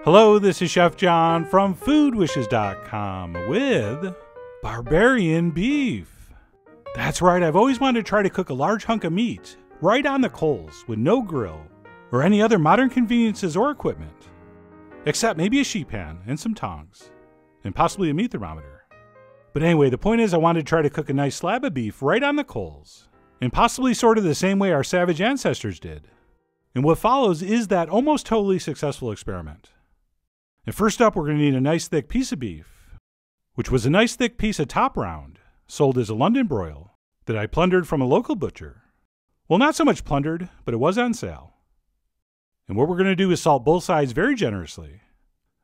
Hello, this is Chef John from foodwishes.com with Barbarian beef. That's right, I've always wanted to try to cook a large hunk of meat right on the coals with no grill or any other modern conveniences or equipment, except maybe a sheet pan and some tongs and possibly a meat thermometer. But anyway, the point is I wanted to try to cook a nice slab of beef right on the coals and possibly sort of the same way our savage ancestors did. And what follows is that almost totally successful experiment. And first up, we're going to need a nice thick piece of beef, which was a nice thick piece of top round, sold as a London broil, that I plundered from a local butcher. Well, not so much plundered, but it was on sale. And what we're going to do is salt both sides very generously.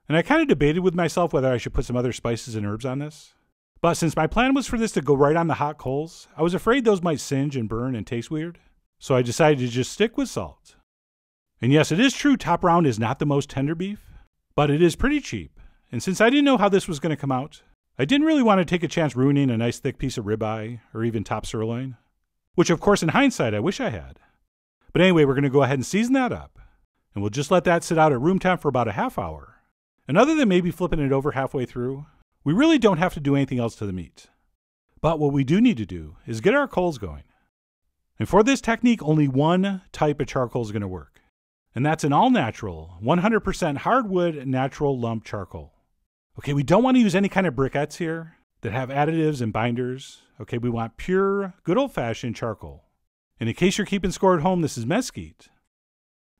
And I kind of debated with myself whether I should put some other spices and herbs on this. But since my plan was for this to go right on the hot coals, I was afraid those might singe and burn and taste weird. So I decided to just stick with salt. And yes, it is true top round is not the most tender beef, but it is pretty cheap, and since I didn't know how this was going to come out, I didn't really want to take a chance ruining a nice thick piece of ribeye or even top sirloin, which of course in hindsight I wish I had. But anyway, we're going to go ahead and season that up, and we'll just let that sit out at room temp for about a half hour. And other than maybe flipping it over halfway through, we really don't have to do anything else to the meat. But what we do need to do is get our coals going. And for this technique, only one type of charcoal is going to work. And that's an all-natural, 100% hardwood natural lump charcoal. Okay, we don't want to use any kind of briquettes here that have additives and binders. Okay, we want pure, good old-fashioned charcoal. And in case you're keeping score at home, this is mesquite.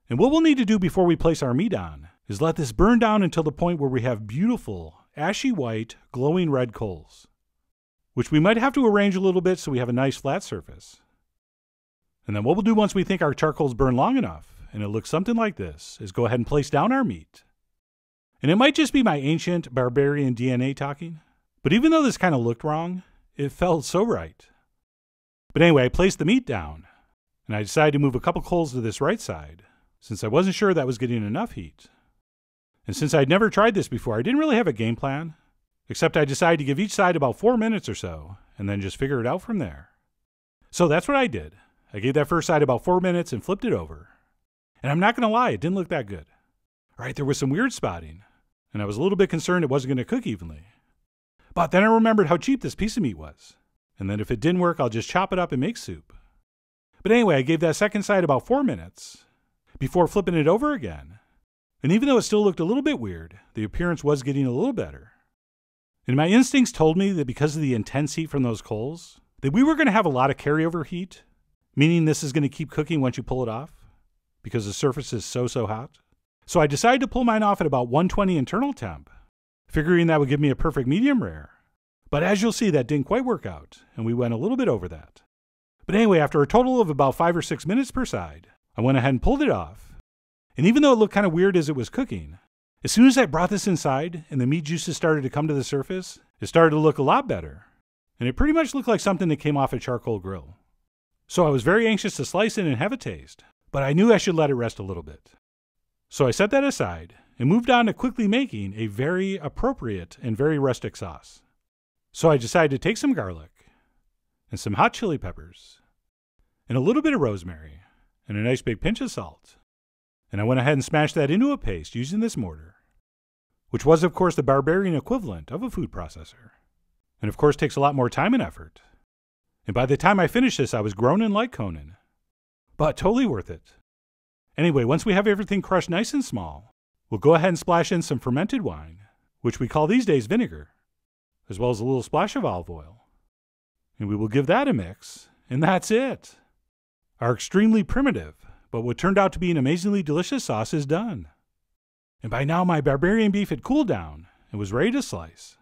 And what we'll need to do before we place our meat on is let this burn down until the point where we have beautiful, ashy white, glowing red coals, which we might have to arrange a little bit so we have a nice flat surface. And then what we'll do once we think our charcoal's burned long enough, and it looks something like this, is go ahead and place down our meat. And it might just be my ancient barbarian DNA talking, but even though this kind of looked wrong, it felt so right. But anyway, I placed the meat down, and I decided to move a couple coals to this right side, since I wasn't sure that was getting enough heat. And since I'd never tried this before, I didn't really have a game plan, except I decided to give each side about 4 minutes or so, and then just figure it out from there. So that's what I did. I gave that first side about 4 minutes and flipped it over. And I'm not going to lie, it didn't look that good. All right, there was some weird spotting, and I was a little bit concerned it wasn't going to cook evenly. But then I remembered how cheap this piece of meat was, and then if it didn't work, I'll just chop it up and make soup. But anyway, I gave that second side about 4 minutes before flipping it over again. And even though it still looked a little bit weird, the appearance was getting a little better. And my instincts told me that because of the intense heat from those coals, that we were going to have a lot of carryover heat, meaning this is going to keep cooking once you pull it off, because the surface is so hot. So I decided to pull mine off at about 120 internal temp, figuring that would give me a perfect medium rare. But as you'll see, that didn't quite work out, and we went a little bit over that. But anyway, after a total of about 5 or 6 minutes per side, I went ahead and pulled it off. And even though it looked kind of weird as it was cooking, as soon as I brought this inside and the meat juices started to come to the surface, it started to look a lot better. And it pretty much looked like something that came off a charcoal grill. So I was very anxious to slice it and have a taste, but I knew I should let it rest a little bit. So I set that aside and moved on to quickly making a very appropriate and very rustic sauce. So I decided to take some garlic and some hot chili peppers and a little bit of rosemary and a nice big pinch of salt. And I went ahead and smashed that into a paste using this mortar, which was of course the Barbarian equivalent of a food processor. And of course takes a lot more time and effort. And by the time I finished this, I was groaning like Conan. But totally worth it. Anyway, once we have everything crushed nice and small, we'll go ahead and splash in some fermented wine, which we call these days vinegar, as well as a little splash of olive oil. And we will give that a mix, and that's it. Our extremely primitive, but what turned out to be an amazingly delicious sauce is done. And by now my barbarian beef had cooled down and was ready to slice.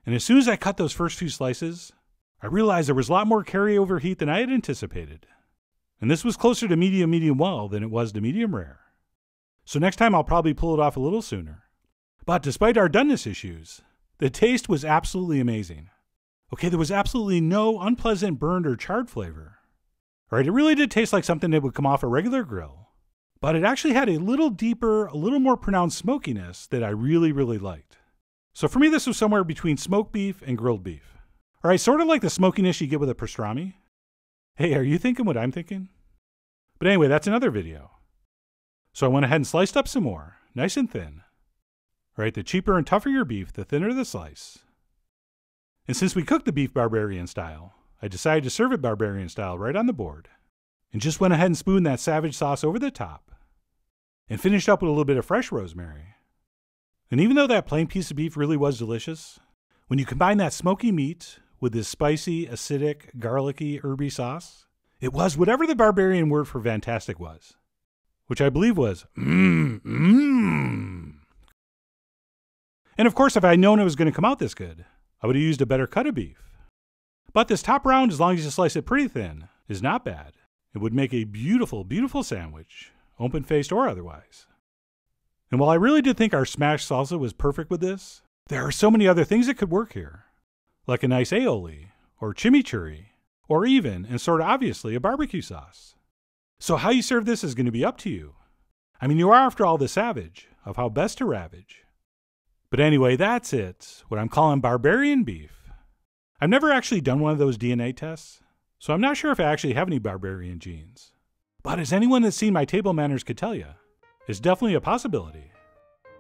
And as soon as I cut those first few slices, I realized there was a lot more carryover heat than I had anticipated. And this was closer to medium well than it was to medium rare. So next time I'll probably pull it off a little sooner. But despite our doneness issues, the taste was absolutely amazing. Okay, there was absolutely no unpleasant burned or charred flavor. Alright, it really did taste like something that would come off a regular grill. But it actually had a little deeper, a little more pronounced smokiness that I really liked. So for me this was somewhere between smoked beef and grilled beef. Alright, sort of like the smokiness you get with a pastrami. Hey, are you thinking what I'm thinking? But anyway, that's another video. So I went ahead and sliced up some more, nice and thin, Right, the cheaper and tougher your beef, the thinner the slice. And since we cooked the beef Barbarian style, I decided to serve it Barbarian style right on the board. And just went ahead and spooned that Savage sauce over the top. And finished up with a little bit of fresh rosemary. And even though that plain piece of beef really was delicious, when you combine that smoky meat with this spicy, acidic, garlicky, herby sauce, it was whatever the Barbarian word for fantastic was. Which I believe was And of course, if I had known it was going to come out this good, I would have used a better cut of beef. But this top round, as long as you slice it pretty thin, is not bad. It would make a beautiful, beautiful sandwich, open-faced or otherwise. And while I really did think our smashed salsa was perfect with this, there are so many other things that could work here. Like a nice aioli, or chimichurri, or even, and sort of obviously, a barbecue sauce. So how you serve this is going to be up to you. I mean, you are, after all, the savage of how best to ravage. But anyway, that's it, what I'm calling Barbarian beef. I've never actually done one of those DNA tests, so I'm not sure if I actually have any Barbarian genes. But as anyone that's seen my table manners could tell you, it's definitely a possibility.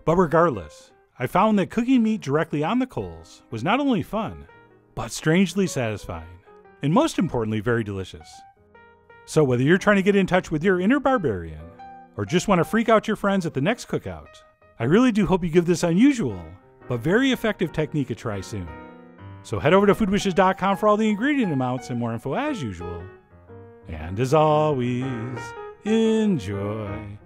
But regardless, I found that cooking meat directly on the coals was not only fun, but strangely satisfying, and most importantly, very delicious. So whether you're trying to get in touch with your inner barbarian, or just want to freak out your friends at the next cookout, I really do hope you give this unusual, but very effective technique a try soon. So head over to foodwishes.com for all the ingredient amounts and more info as usual. And as always, enjoy